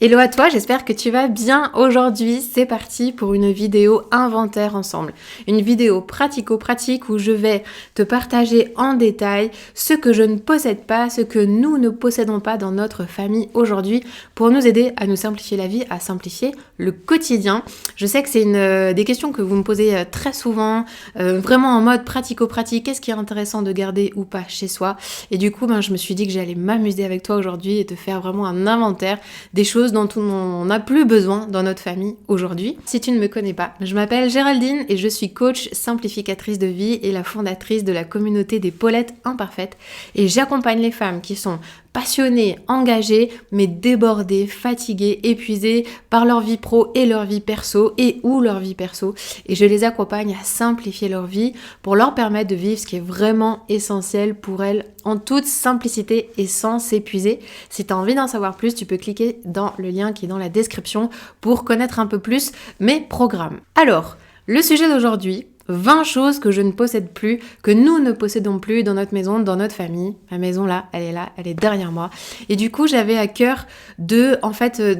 Hello à toi, j'espère que tu vas bien aujourd'hui. C'est parti pour une vidéo inventaire ensemble. Une vidéo pratico-pratique où je vais te partager en détail ce que je ne possède pas, ce que nous ne possédons pas dans notre famille aujourd'hui pour nous aider à nous simplifier la vie, à simplifier le quotidien. Je sais que c'est des questions que vous me posez très souvent, vraiment en mode pratico-pratique. Qu'est-ce qui est intéressant de garder ou pas chez soi? Et du coup, je me suis dit que j'allais m'amuser avec toi aujourd'hui et te faire vraiment un inventaire des choses dont on n'a plus besoin dans notre famille aujourd'hui. Si tu ne me connais pas, je m'appelle Géraldine et je suis coach simplificatrice de vie et la fondatrice de la communauté des Paulettes imparfaites. Et j'accompagne les femmes qui sont passionnées, engagées, mais débordées, fatiguées, épuisées par leur vie pro et leur vie perso ou leur vie perso. Et je les accompagne à simplifier leur vie pour leur permettre de vivre ce qui est vraiment essentiel pour elles en toute simplicité et sans s'épuiser. Si tu as envie d'en savoir plus, tu peux cliquer dans le lien qui est dans la description pour connaître un peu plus mes programmes. Alors, le sujet d'aujourd'hui, 20 choses que je ne possède plus, que nous ne possédons plus dans notre maison, dans notre famille. Ma maison là, elle est derrière moi. Et du coup, j'avais à cœur de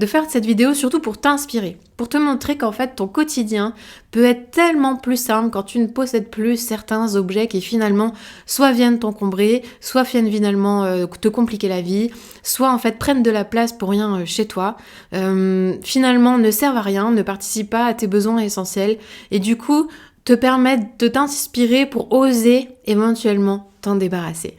faire cette vidéo surtout pour t'inspirer, pour te montrer qu'en fait, ton quotidien peut être tellement plus simple quand tu ne possèdes plus certains objets qui finalement soit viennent t'encombrer, soit viennent finalement te compliquer la vie, soit en fait prennent de la place pour rien chez toi, finalement ne servent à rien, ne participent pas à tes besoins essentiels et du coup, te permettre de t'inspirer pour oser éventuellement t'en débarrasser.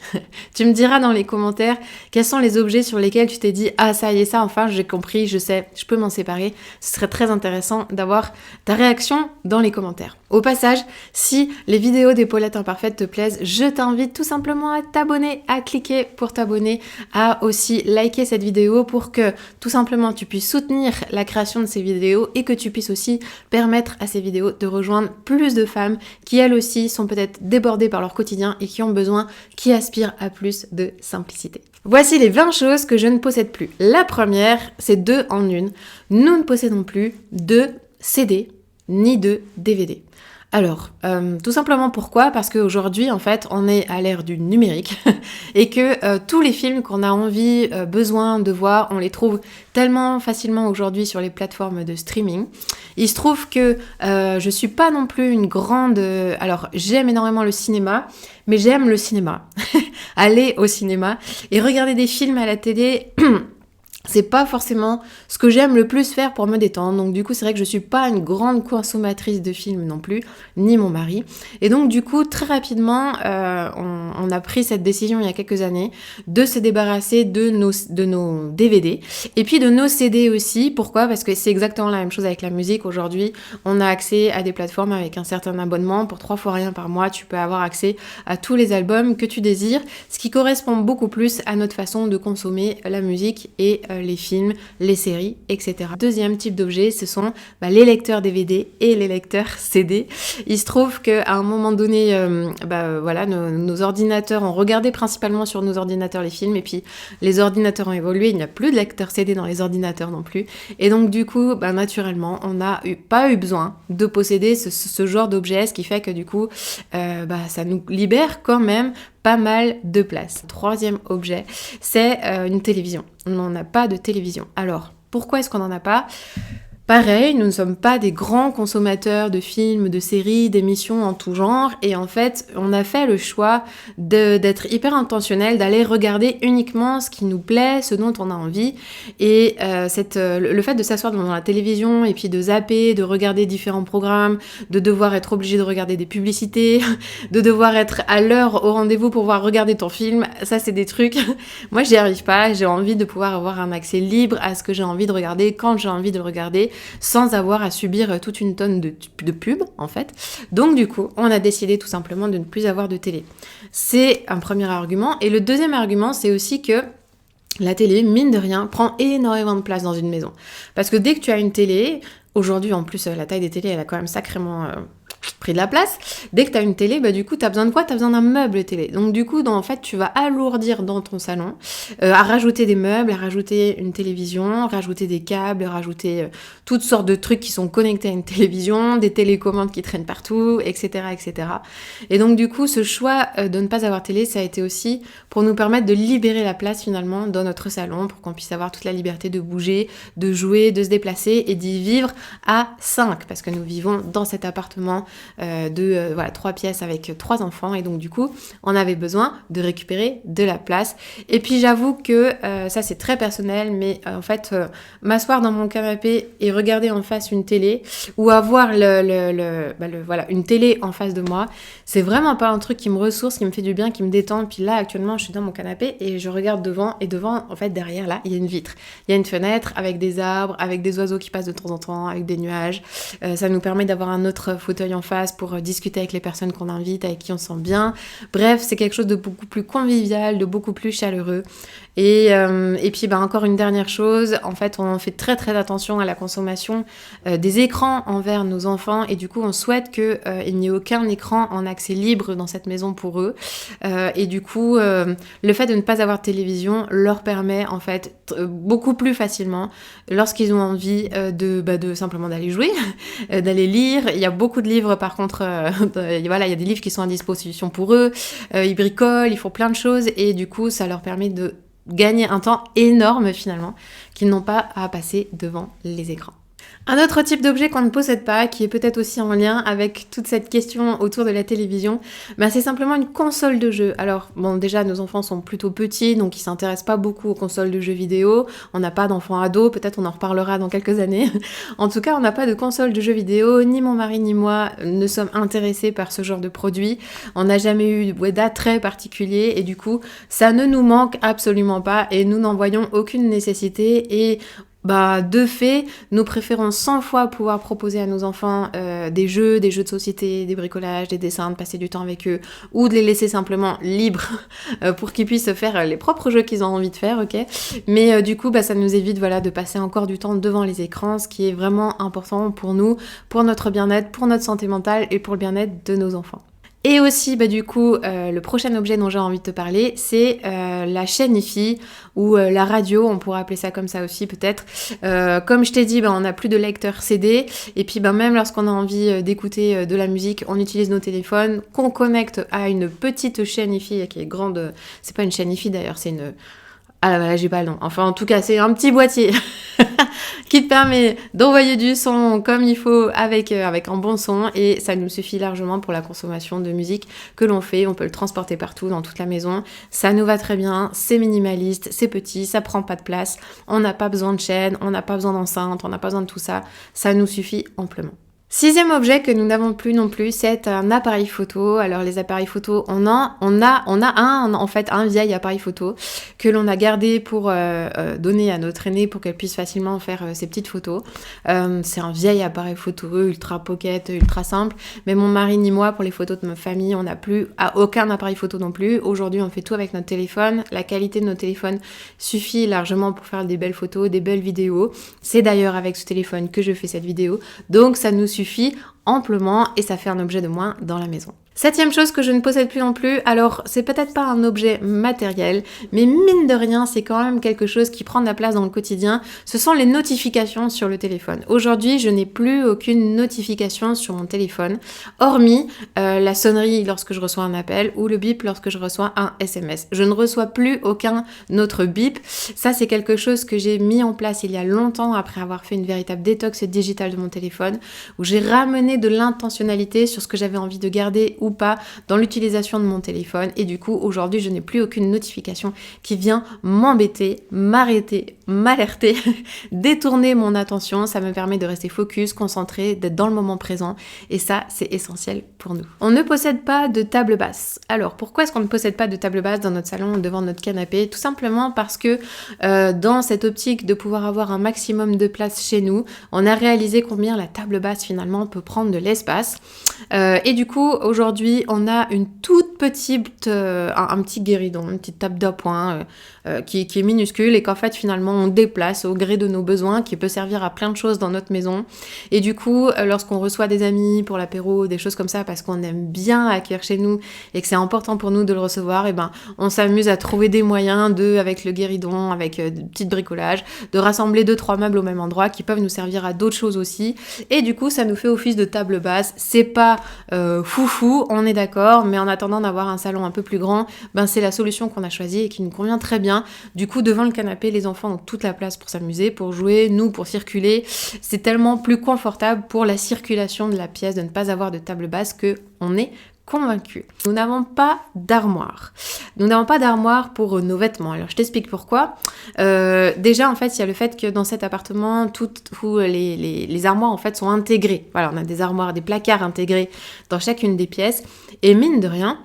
Tu me diras dans les commentaires quels sont les objets sur lesquels tu t'es dit « Ah, ça y est, ça, enfin, j'ai compris, je sais, je peux m'en séparer. » Ce serait très intéressant d'avoir ta réaction dans les commentaires. Au passage, si les vidéos des Paulettes imparfaites te plaisent, je t'invite tout simplement à t'abonner, à cliquer pour t'abonner, à aussi liker cette vidéo pour que tout simplement tu puisses soutenir la création de ces vidéos et que tu puisses aussi permettre à ces vidéos de rejoindre plus de femmes qui elles aussi sont peut-être débordées par leur quotidien et qui ont besoin, qui aspirent à plus de simplicité. Voici les 20 choses que je ne possède plus. La première, c'est 2 en 1. Nous ne possédons plus de CD ni de DVD. Alors, tout simplement pourquoi? Parce qu'aujourd'hui, en fait, on est à l'ère du numérique et que tous les films qu'on a envie, besoin de voir, on les trouve tellement facilement aujourd'hui sur les plateformes de streaming. Il se trouve que je suis pas non plus une grande... alors, j'aime énormément le cinéma, mais j'aime le cinéma. Aller au cinéma et regarder des films à la télé... C'est pas forcément ce que j'aime le plus faire pour me détendre. Donc du coup, c'est vrai que je suis pas une grande consommatrice de films non plus, ni mon mari. Et donc du coup, très rapidement, on a pris cette décision il y a quelques années de se débarrasser de nos DVD et puis de nos CD aussi. Pourquoi? Parce que c'est exactement la même chose avec la musique. Aujourd'hui, on a accès à des plateformes avec un certain abonnement. Pour 3 fois rien par mois, tu peux avoir accès à tous les albums que tu désires, ce qui correspond beaucoup plus à notre façon de consommer la musique et les films, les séries, etc. Deuxième type d'objet, ce sont les lecteurs DVD et les lecteurs CD. Il se trouve qu'à un moment donné, nos ordinateurs ont regardé principalement sur nos ordinateurs les films et puis les ordinateurs ont évolué, il n'y a plus de lecteurs CD dans les ordinateurs non plus. Et donc du coup, naturellement, on n'a pas eu besoin de posséder ce genre d'objet, ce qui fait que du coup, ça nous libère quand même pas mal de place. Troisième objet, c'est une télévision. On n'en a pas de télévision. Alors, pourquoi est-ce qu'on n'en a pas ? Pareil, nous ne sommes pas des grands consommateurs de films, de séries, d'émissions en tout genre et en fait, on a fait le choix d'être hyper intentionnel, d'aller regarder uniquement ce qui nous plaît, ce dont on a envie et le fait de s'asseoir devant la télévision et puis de zapper, de regarder différents programmes, de devoir être obligé de regarder des publicités, de devoir être à l'heure au rendez-vous pour pouvoir regarder ton film, ça c'est des trucs, moi j'y arrive pas, j'ai envie de pouvoir avoir un accès libre à ce que j'ai envie de regarder quand j'ai envie de le regarder sans avoir à subir toute une tonne de pubs, en fait. Donc, du coup, on a décidé tout simplement de ne plus avoir de télé. C'est un premier argument. Et le deuxième argument, c'est aussi que la télé, mine de rien, prend énormément de place dans une maison. Parce que dès que tu as une télé, aujourd'hui, en plus, la taille des télés, elle a quand même sacrément pris de la place. Dès que tu as une télé, bah du coup, tu as besoin de quoi? Tu as besoin d'un meuble télé. Donc du coup, en fait, tu vas alourdir dans ton salon, à rajouter des meubles, à rajouter une télévision, rajouter des câbles, rajouter toutes sortes de trucs qui sont connectés à une télévision, des télécommandes qui traînent partout, etc., etc. Et donc du coup, ce choix de ne pas avoir télé, ça a été aussi pour nous permettre de libérer la place finalement dans notre salon, pour qu'on puisse avoir toute la liberté de bouger, de jouer, de se déplacer et d'y vivre à 5, parce que nous vivons dans cet appartement de 3 pièces avec 3 enfants, et donc du coup on avait besoin de récupérer de la place. Et puis j'avoue que ça c'est très personnel, mais en fait m'asseoir dans mon canapé et regarder en face une télé, ou avoir une télé en face de moi, c'est vraiment pas un truc qui me ressource, qui me fait du bien, qui me détend. Puis là actuellement je suis dans mon canapé et je regarde devant, et devant en fait derrière là il y a une vitre, il y a une fenêtre avec des arbres, avec des oiseaux qui passent de temps en temps, avec des nuages. Ça nous permet d'avoir un autre fauteuil en face pour discuter avec les personnes qu'on invite, avec qui on se sent bien. Bref, c'est quelque chose de beaucoup plus convivial, de beaucoup plus chaleureux. Et puis encore une dernière chose, en fait on fait très très attention à la consommation des écrans envers nos enfants, et du coup on souhaite qu'il n'y ait aucun écran en accès libre dans cette maison pour eux. Et du coup le fait de ne pas avoir de télévision leur permet en fait beaucoup plus facilement, lorsqu'ils ont envie de simplement d'aller jouer, d'aller lire. Il y a beaucoup de livres par contre, il y a des livres qui sont à disposition pour eux, ils bricolent, ils font plein de choses, et du coup ça leur permet de gagner un temps énorme finalement, qu'ils n'ont pas à passer devant les écrans. Un autre type d'objet qu'on ne possède pas, qui est peut-être aussi en lien avec toute cette question autour de la télévision, c'est simplement une console de jeu. Alors déjà nos enfants sont plutôt petits, donc ils s'intéressent pas beaucoup aux consoles de jeux vidéo. On n'a pas d'enfants ados, peut-être on en reparlera dans quelques années. En tout cas, on n'a pas de console de jeux vidéo, ni mon mari ni moi ne sommes intéressés par ce genre de produit. On n'a jamais eu d'attrait particulier, et du coup ça ne nous manque absolument pas, et nous n'en voyons aucune nécessité. Et de fait, nous préférons 100 fois pouvoir proposer à nos enfants des jeux de société, des bricolages, des dessins, de passer du temps avec eux, ou de les laisser simplement libres pour qu'ils puissent faire les propres jeux qu'ils ont envie de faire, ok. Mais du coup, ça nous évite de passer encore du temps devant les écrans, ce qui est vraiment important pour nous, pour notre bien-être, pour notre santé mentale et pour le bien-être de nos enfants. Et aussi, le prochain objet dont j'ai envie de te parler, c'est la chaîne hi-fi, ou la radio, on pourrait appeler ça comme ça aussi peut-être. Comme je t'ai dit, on n'a plus de lecteur CD, et puis même lorsqu'on a envie d'écouter de la musique, on utilise nos téléphones, qu'on connecte à une petite chaîne hi-fi qui est grande. C'est pas une chaîne hi-fi d'ailleurs, c'est une... Ah là, j'ai pas le nom. Enfin, en tout cas, c'est un petit boîtier qui te permet d'envoyer du son comme il faut, avec un bon son, et ça nous suffit largement pour la consommation de musique que l'on fait. On peut le transporter partout dans toute la maison. Ça nous va très bien, c'est minimaliste, c'est petit, ça prend pas de place. On n'a pas besoin de chaîne, on n'a pas besoin d'enceinte, on n'a pas besoin de tout ça. Ça nous suffit amplement. 6e objet que nous n'avons plus non plus, c'est un appareil photo. Alors les appareils photo, on a un vieil appareil photo que l'on a gardé pour donner à notre aînée pour qu'elle puisse facilement faire ses petites photos. C'est un vieil appareil photo ultra pocket, ultra simple, mais mon mari ni moi, pour les photos de ma famille, on n'a plus aucun appareil photo non plus. Aujourd'hui, on fait tout avec notre téléphone. La qualité de nos téléphones suffit largement pour faire des belles photos, des belles vidéos. C'est d'ailleurs avec ce téléphone que je fais cette vidéo, donc ça nous suffit amplement, et ça fait un objet de moins dans la maison. 7e chose que je ne possède plus non plus, alors c'est peut-être pas un objet matériel, mais mine de rien, c'est quand même quelque chose qui prend de la place dans le quotidien, ce sont les notifications sur le téléphone. Aujourd'hui, je n'ai plus aucune notification sur mon téléphone, hormis la sonnerie lorsque je reçois un appel, ou le bip lorsque je reçois un SMS. Je ne reçois plus aucun autre bip. Ça, c'est quelque chose que j'ai mis en place il y a longtemps, après avoir fait une véritable détox digitale de mon téléphone, où j'ai ramené de l'intentionnalité sur ce que j'avais envie de garder ou pas dans l'utilisation de mon téléphone, et du coup aujourd'hui je n'ai plus aucune notification qui vient m'embêter, m'arrêter, m'alerter, détourner mon attention. Ça me permet de rester focus, concentré, d'être dans le moment présent, et ça c'est essentiel pour nous. On ne possède pas de table basse. Alors pourquoi est-ce qu'on ne possède pas de table basse dans notre salon, devant notre canapé? Tout simplement parce que dans cette optique de pouvoir avoir un maximum de place chez nous, on a réalisé combien la table basse finalement peut prendre de l'espace, et du coup aujourd'hui on a une toute petite, un petit guéridon, une petite table d'appoint qui est minuscule, et qu'en fait finalement on déplace au gré de nos besoins, qui peut servir à plein de choses dans notre maison. Et du coup, lorsqu'on reçoit des amis pour l'apéro, des choses comme ça, parce qu'on aime bien accueillir chez nous et que c'est important pour nous de le recevoir, et ben on s'amuse à trouver des moyens avec le guéridon, avec des petits bricolages, de rassembler 2-3 meubles au même endroit qui peuvent nous servir à d'autres choses aussi. Et du coup, ça nous fait office de table basse. C'est pas foufou, on est d'accord, mais en attendant d'avoir un salon un peu plus grand, ben c'est la solution qu'on a choisie et qui nous convient très bien. Du coup, devant le canapé, les enfants ont toute la place pour s'amuser, pour jouer, nous pour circuler. C'est tellement plus confortable pour la circulation de la pièce de ne pas avoir de table basse que on est convaincus. Nous n'avons pas d'armoire. Nous n'avons pas d'armoire pour nos vêtements. Alors, je t'explique pourquoi. Déjà, en fait, il y a le fait que dans cet appartement, tous les armoires, en fait, sont intégrées. Voilà, on a des armoires, des placards intégrés dans chacune des pièces. Et mine de rien,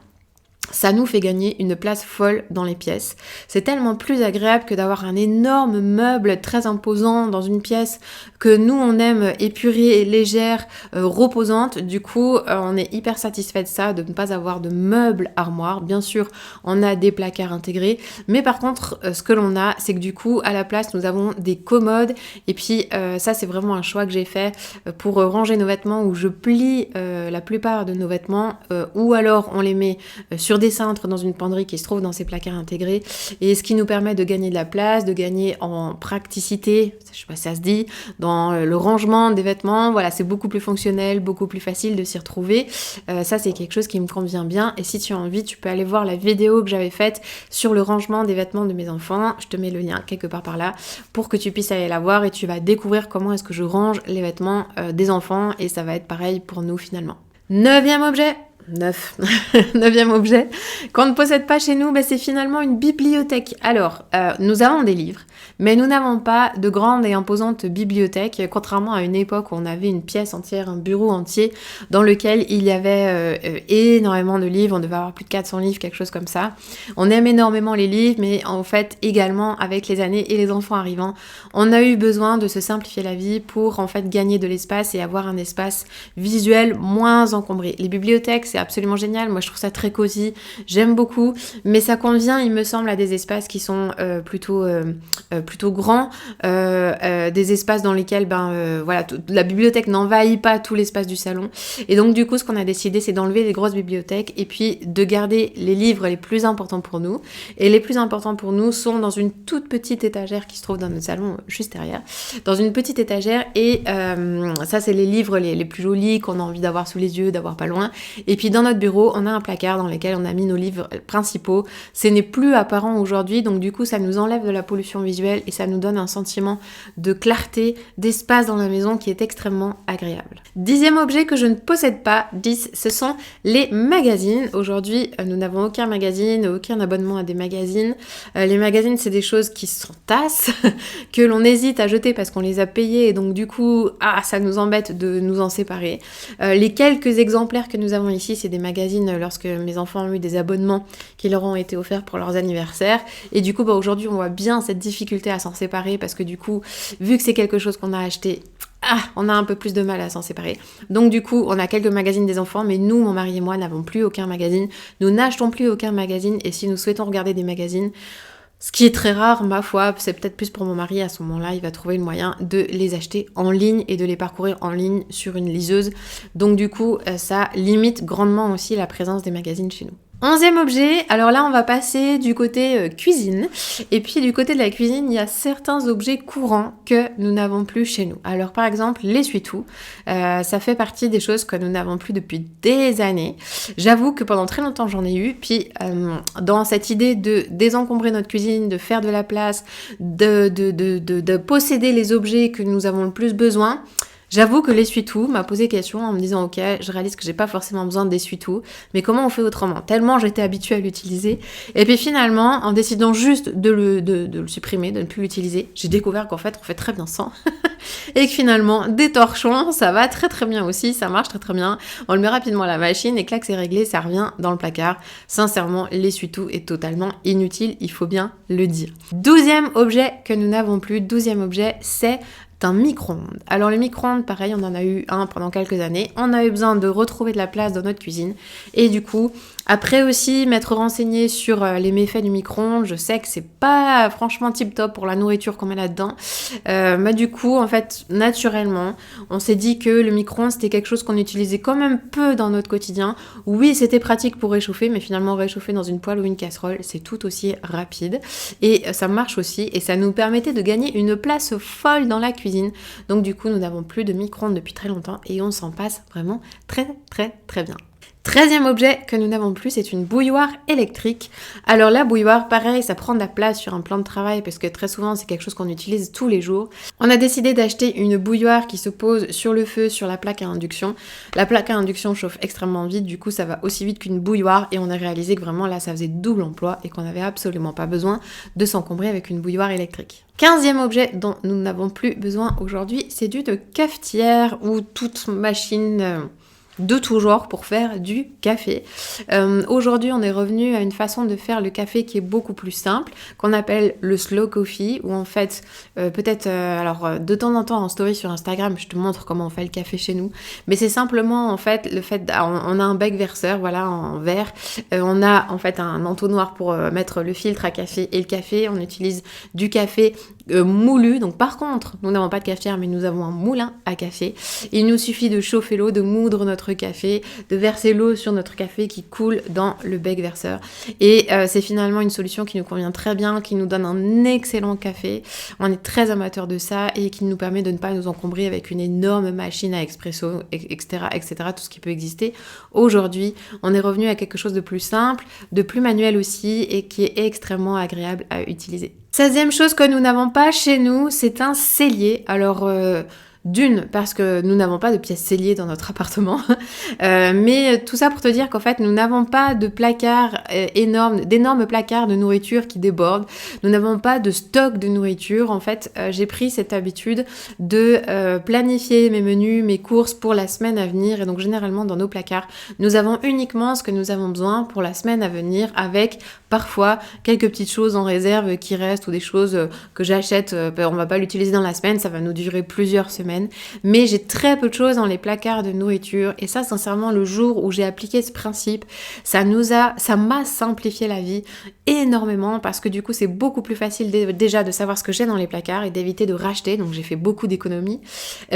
ça nous fait gagner une place folle dans les pièces. C'est tellement plus agréable que d'avoir un énorme meuble très imposant dans une pièce que nous on aime épurée, légère, reposante. Du coup, on est hyper satisfait de ça, de ne pas avoir de meubles armoire. Bien sûr, on a des placards intégrés, mais par contre, ce que l'on a, c'est que du coup, à la place, nous avons des commodes. Et puis, ça, c'est vraiment un choix que j'ai fait pour ranger nos vêtements, où je plie la plupart de nos vêtements, ou alors on les met sur des cintres dans une penderie qui se trouve dans ces placards intégrés, et ce qui nous permet de gagner de la place, de gagner en praticité, je sais pas si ça se dit, dans le rangement des vêtements. Voilà, c'est beaucoup plus fonctionnel, beaucoup plus facile de s'y retrouver. Ça, c'est quelque chose qui me convient bien, et si tu as envie, tu peux aller voir la vidéo que j'avais faite sur le rangement des vêtements de mes enfants. Je te mets le lien quelque part par là pour que tu puisses aller la voir, et tu vas découvrir comment est-ce que je range les vêtements des enfants, et ça va être pareil pour nous finalement. 9e objet. 9e objet qu'on ne possède pas chez nous, c'est finalement une bibliothèque. Alors, nous avons des livres, mais nous n'avons pas de grande et imposante bibliothèque, contrairement à une époque où on avait une pièce entière, un bureau entier, dans lequel il y avait énormément de livres. On devait avoir plus de 400 livres, quelque chose comme ça. On aime énormément les livres, mais en fait, également, avec les années et les enfants arrivant, on a eu besoin de se simplifier la vie pour en fait gagner de l'espace et avoir un espace visuel moins encombré. Les bibliothèques, c'est absolument génial. Moi, je trouve ça très cosy. J'aime beaucoup. Mais ça convient, il me semble, à des espaces qui sont plutôt grands. Des espaces dans lesquels, voilà, la bibliothèque n'envahit pas tout l'espace du salon. Et donc, du coup, ce qu'on a décidé, c'est d'enlever les grosses bibliothèques et puis de garder les livres les plus importants pour nous. Et les plus importants pour nous sont dans une toute petite étagère qui se trouve dans notre salon, juste derrière. Dans une petite étagère. Et ça, c'est les livres les plus jolis qu'on a envie d'avoir sous les yeux, d'avoir pas loin. Et puis dans notre bureau, on a un placard dans lequel on a mis nos livres principaux. Ce n'est plus apparent aujourd'hui, donc du coup ça nous enlève de la pollution visuelle et ça nous donne un sentiment de clarté, d'espace dans la maison qui est extrêmement agréable. 10e objet que je ne possède pas, 10, ce sont les magazines. Aujourd'hui, nous n'avons aucun magazine, aucun abonnement à des magazines. Les magazines, c'est des choses qui s'entassent, que l'on hésite à jeter parce qu'on les a payés et donc du coup, ça nous embête de nous en séparer. Les quelques exemplaires que nous avons ici, c'est des magazines lorsque mes enfants ont eu des abonnements qui leur ont été offerts pour leurs anniversaires. Et du coup, aujourd'hui, on voit bien cette difficulté à s'en séparer parce que du coup, vu que c'est quelque chose qu'on a acheté, on a un peu plus de mal à s'en séparer. Donc du coup, on a quelques magazines des enfants, mais nous, mon mari et moi, n'avons plus aucun magazine. Nous n'achetons plus aucun magazine et si nous souhaitons regarder des magazines, ce qui est très rare, ma foi, c'est peut-être plus pour mon mari, à ce moment-là, il va trouver le moyen de les acheter en ligne et de les parcourir en ligne sur une liseuse. Donc du coup, ça limite grandement aussi la présence des magazines chez nous. 11e objet, alors là on va passer du côté cuisine, et puis du côté de la cuisine il y a certains objets courants que nous n'avons plus chez nous. Alors par exemple l'essuie-tout, ça fait partie des choses que nous n'avons plus depuis des années. J'avoue que pendant très longtemps j'en ai eu, puis dans cette idée de désencombrer notre cuisine, de faire de la place, de posséder les objets que nous avons le plus besoin, j'avoue que l'essuie-tout m'a posé question en me disant ok, je réalise que j'ai pas forcément besoin d'essuie-tout, mais comment on fait autrement? Tellement j'étais habituée à l'utiliser. Et puis finalement, en décidant juste de le supprimer, de ne plus l'utiliser, j'ai découvert qu'en fait on fait très bien sans. Et que finalement, des torchons, ça va très très bien aussi, ça marche très très bien. On le met rapidement à la machine et clac, c'est réglé, ça revient dans le placard. Sincèrement, l'essuie-tout est totalement inutile, il faut bien le dire. 12e objet que nous n'avons plus, 12e objet, c'est un micro-ondes. Alors le micro-ondes, pareil, on en a eu un pendant quelques années. On a eu besoin de retrouver de la place dans notre cuisine et du coup, Après aussi, m'être renseigné sur les méfaits du micro-ondes, je sais que c'est pas franchement tip top pour la nourriture qu'on met là-dedans. Mais du coup, en fait, naturellement, on s'est dit que le micro-ondes c'était quelque chose qu'on utilisait quand même peu dans notre quotidien. Oui, c'était pratique pour réchauffer, mais finalement réchauffer dans une poêle ou une casserole, c'est tout aussi rapide. Et ça marche aussi, et ça nous permettait de gagner une place folle dans la cuisine. Donc du coup, nous n'avons plus de micro-ondes depuis très longtemps, et on s'en passe vraiment très très très bien. 13e objet que nous n'avons plus, c'est une bouilloire électrique. Alors la bouilloire, pareil, ça prend de la place sur un plan de travail parce que très souvent c'est quelque chose qu'on utilise tous les jours. On a décidé d'acheter une bouilloire qui se pose sur le feu, sur la plaque à induction. La plaque à induction chauffe extrêmement vite, du coup ça va aussi vite qu'une bouilloire et on a réalisé que vraiment là ça faisait double emploi et qu'on n'avait absolument pas besoin de s'encombrer avec une bouilloire électrique. 15e objet dont nous n'avons plus besoin aujourd'hui, c'est une cafetière ou toute machine de tout genre pour faire du café. Aujourd'hui, on est revenu à une façon de faire le café qui est beaucoup plus simple, qu'on appelle le slow coffee, où en fait, de temps en temps en story sur Instagram, je te montre comment on fait le café chez nous, mais c'est simplement en fait on a un bec verseur, voilà, en verre, on a en fait un entonnoir pour mettre le filtre à café et le café, on utilise du café moulu, donc par contre, nous n'avons pas de cafetière, mais nous avons un moulin à café. Il nous suffit de chauffer l'eau, de moudre notre café, de verser l'eau sur notre café qui coule dans le bec verseur. Et c'est finalement une solution qui nous convient très bien, qui nous donne un excellent café. On est très amateur de ça et qui nous permet de ne pas nous encombrer avec une énorme machine à expresso, etc., etc., tout ce qui peut exister. Aujourd'hui, on est revenu à quelque chose de plus simple, de plus manuel aussi et qui est extrêmement agréable à utiliser. 16e chose que nous n'avons pas chez nous, c'est un cellier. Alors, d'une, parce que nous n'avons pas de pièces cellier dans notre appartement, mais tout ça pour te dire qu'en fait, nous n'avons pas de placards d'énormes placards de nourriture qui débordent. Nous n'avons pas de stock de nourriture. En fait, j'ai pris cette habitude de planifier mes menus, mes courses pour la semaine à venir. Et donc, généralement, dans nos placards, nous avons uniquement ce que nous avons besoin pour la semaine à venir avec parfois quelques petites choses en réserve qui restent ou des choses que j'achète. On va pas l'utiliser dans la semaine, ça va nous durer plusieurs semaines. Mais j'ai très peu de choses dans les placards de nourriture et ça sincèrement le jour où j'ai appliqué ce principe ça m'a simplifié la vie énormément parce que du coup c'est beaucoup plus facile déjà de savoir ce que j'ai dans les placards et d'éviter de racheter, donc j'ai fait beaucoup d'économies.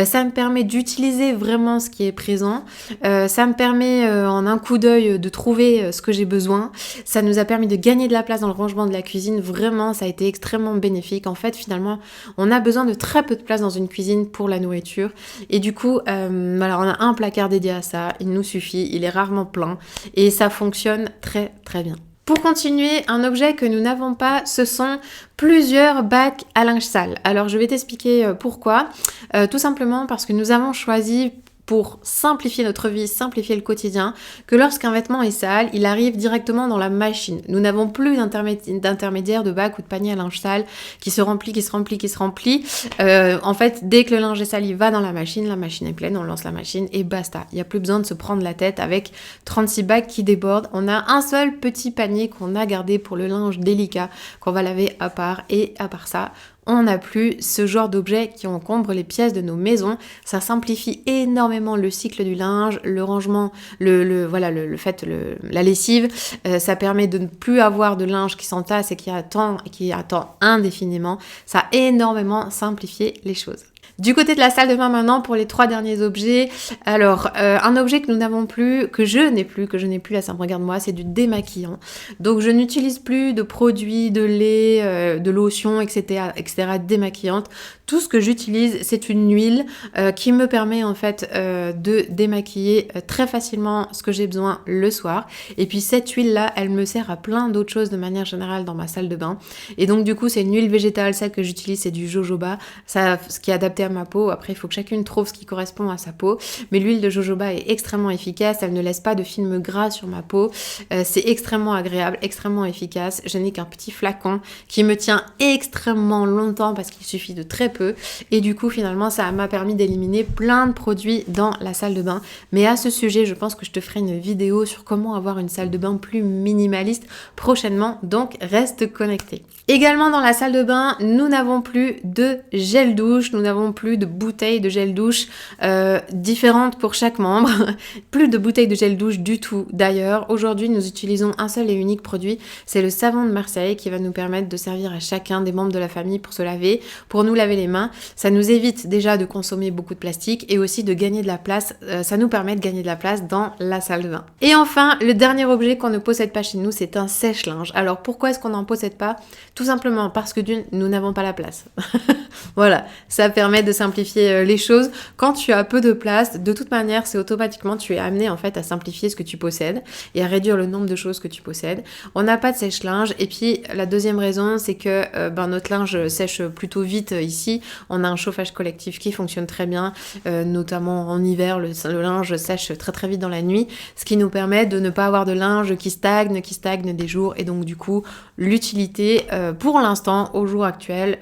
Ça me permet d'utiliser vraiment ce qui est présent, ça me permet en un coup d'œil de trouver ce que j'ai besoin, ça nous a permis de gagner de la place dans le rangement de la cuisine, vraiment ça a été extrêmement bénéfique. En fait finalement on a besoin de très peu de place dans une cuisine pour la nourriture et du coup alors on a un placard dédié à ça, il nous suffit, il est rarement plein et ça fonctionne très très bien. Pour continuer, un objet que nous n'avons pas, ce sont plusieurs bacs à linge sale. Alors je vais t'expliquer pourquoi. Tout simplement parce que nous avons choisi pour simplifier notre vie, simplifier le quotidien, que lorsqu'un vêtement est sale, il arrive directement dans la machine. Nous n'avons plus d'intermédiaire de bac ou de panier à linge sale qui se remplit. En fait, dès que le linge est sale, il va dans la machine est pleine, on lance la machine et basta. Il n'y a plus besoin de se prendre la tête avec 36 bacs qui débordent. On a un seul petit panier qu'on a gardé pour le linge délicat, qu'on va laver à part et à part ça, on n'a plus ce genre d'objets qui encombrent les pièces de nos maisons. Ça simplifie énormément le cycle du linge, le rangement, la lessive. Ça permet de ne plus avoir de linge qui s'entasse et qui attend indéfiniment. Ça a énormément simplifié les choses. Du côté de la salle de bain maintenant, pour les 3 derniers objets, alors un objet que nous n'avons plus, que je n'ai plus, là ça me regarde moi, c'est du démaquillant. Donc je n'utilise plus de produits, de lait, de lotion, etc. démaquillantes. Tout ce que j'utilise, c'est une huile qui me permet en fait de démaquiller très facilement ce que j'ai besoin le soir. Et puis cette huile-là, elle me sert à plein d'autres choses de manière générale dans ma salle de bain. Et donc du coup, c'est une huile végétale, celle que j'utilise, c'est du jojoba, ce qui est adapté à ma peau. Après, il faut que chacune trouve ce qui correspond à sa peau. Mais l'huile de jojoba est extrêmement efficace, elle ne laisse pas de film gras sur ma peau. C'est extrêmement agréable, extrêmement efficace. Je n'ai qu'un petit flacon qui me tient extrêmement longtemps parce qu'il suffit de très peu. Et du coup, finalement, ça m'a permis d'éliminer plein de produits dans la salle de bain. Mais à ce sujet, je pense que je te ferai une vidéo sur comment avoir une salle de bain plus minimaliste prochainement. Donc, reste connecté. Également dans la salle de bain, nous n'avons plus de gel douche, nous n'avons plus de bouteilles de gel douche différentes pour chaque membre. Plus de bouteilles de gel douche du tout. D'ailleurs, aujourd'hui, nous utilisons un seul et unique produit. C'est le savon de Marseille qui va nous permettre de servir à chacun des membres de la famille pour se laver, pour nous laver les mains. Ça nous évite déjà de consommer beaucoup de plastique et aussi de gagner de la place. Ça nous permet de gagner de la place dans la salle de bain. Et enfin, le dernier objet qu'on ne possède pas chez nous, c'est un sèche-linge. Alors pourquoi est-ce qu'on n'en possède pas? Tout simplement parce que nous n'avons pas la place. Voilà, ça permet de simplifier les choses. Quand tu as peu de place, de toute manière, c'est automatiquement, tu es amené en fait à simplifier ce que tu possèdes et à réduire le nombre de choses que tu possèdes. On n'a pas de sèche-linge. Et puis, la deuxième raison, c'est que notre linge sèche plutôt vite ici. On a un chauffage collectif qui fonctionne très bien, notamment en hiver, le linge sèche très très vite dans la nuit, ce qui nous permet de ne pas avoir de linge qui stagne des jours. Et donc, du coup, l'utilité, pour l'instant, au jour actuel,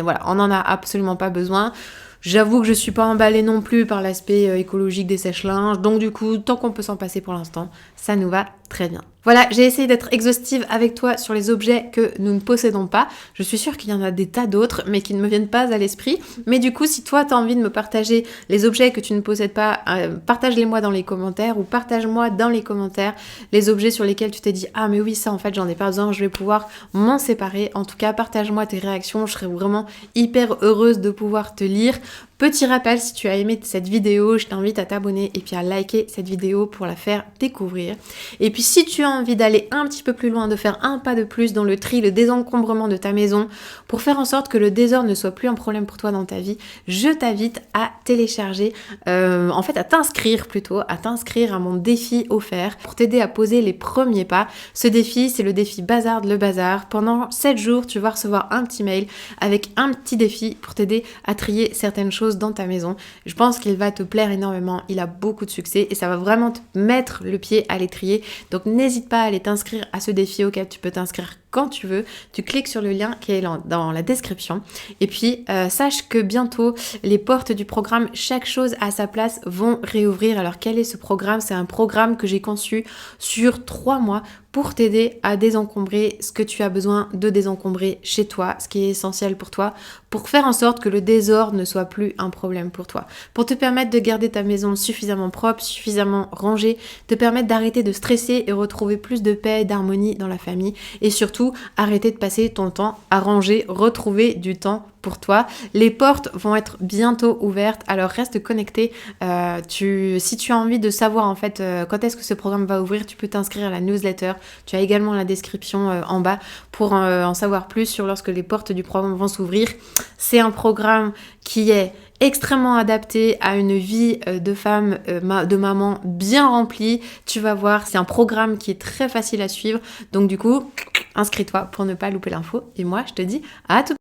voilà, on n'en a absolument pas besoin. J'avoue que je suis pas emballée non plus par l'aspect écologique des sèche-linges, donc du coup, tant qu'on peut s'en passer pour l'instant, ça nous va très bien. Voilà, j'ai essayé d'être exhaustive avec toi sur les objets que nous ne possédons pas. Je suis sûre qu'il y en a des tas d'autres, mais qui ne me viennent pas à l'esprit. Mais du coup, si toi, tu as envie de me partager les objets que tu ne possèdes pas, partage-les-moi dans les commentaires ou partage-moi dans les commentaires les objets sur lesquels tu t'es dit « Ah mais oui, ça en fait, j'en ai pas besoin, je vais pouvoir m'en séparer. » En tout cas, partage-moi tes réactions, je serais vraiment hyper heureuse de pouvoir te lire. Petit rappel, si tu as aimé cette vidéo, je t'invite à t'abonner et puis à liker cette vidéo pour la faire découvrir. Et puis si tu as envie d'aller un petit peu plus loin, de faire un pas de plus dans le tri, le désencombrement de ta maison, pour faire en sorte que le désordre ne soit plus un problème pour toi dans ta vie, je t'invite à télécharger, à t'inscrire à mon défi offert pour t'aider à poser les premiers pas. Ce défi, c'est le défi Bazarde le Bazar. Pendant 7 jours, tu vas recevoir un petit mail avec un petit défi pour t'aider à trier certaines choses dans ta maison. Je pense qu'il va te plaire énormément, il a beaucoup de succès et ça va vraiment te mettre le pied à les trier. Donc n'hésite pas à aller t'inscrire à ce défi auquel tu peux t'inscrire quand tu veux. Tu cliques sur le lien qui est dans la description. Et puis sache que bientôt les portes du programme Chaque chose à sa place vont réouvrir. Alors quel est ce programme? C'est un programme que j'ai conçu sur 3 mois pour t'aider à désencombrer ce que tu as besoin de désencombrer chez toi, ce qui est essentiel pour toi, pour faire en sorte que le désordre ne soit plus un problème pour toi, pour te permettre de garder ta maison suffisamment propre, suffisamment rangée, te permettre d'arrêter de stresser et retrouver plus de paix et d'harmonie dans la famille, et surtout arrêter de passer ton temps à ranger, retrouver du temps pour toi. Les portes vont être bientôt ouvertes, alors reste connecté. Si tu as envie de savoir en fait quand est-ce que ce programme va ouvrir, tu peux t'inscrire à la newsletter. Tu as également la description en bas pour en savoir plus sur lorsque les portes du programme vont s'ouvrir. C'est un programme qui est extrêmement adapté à une vie de femme, de maman bien remplie. Tu vas voir, c'est un programme qui est très facile à suivre. Donc du coup, inscris-toi pour ne pas louper l'info. Et moi, je te dis à tout.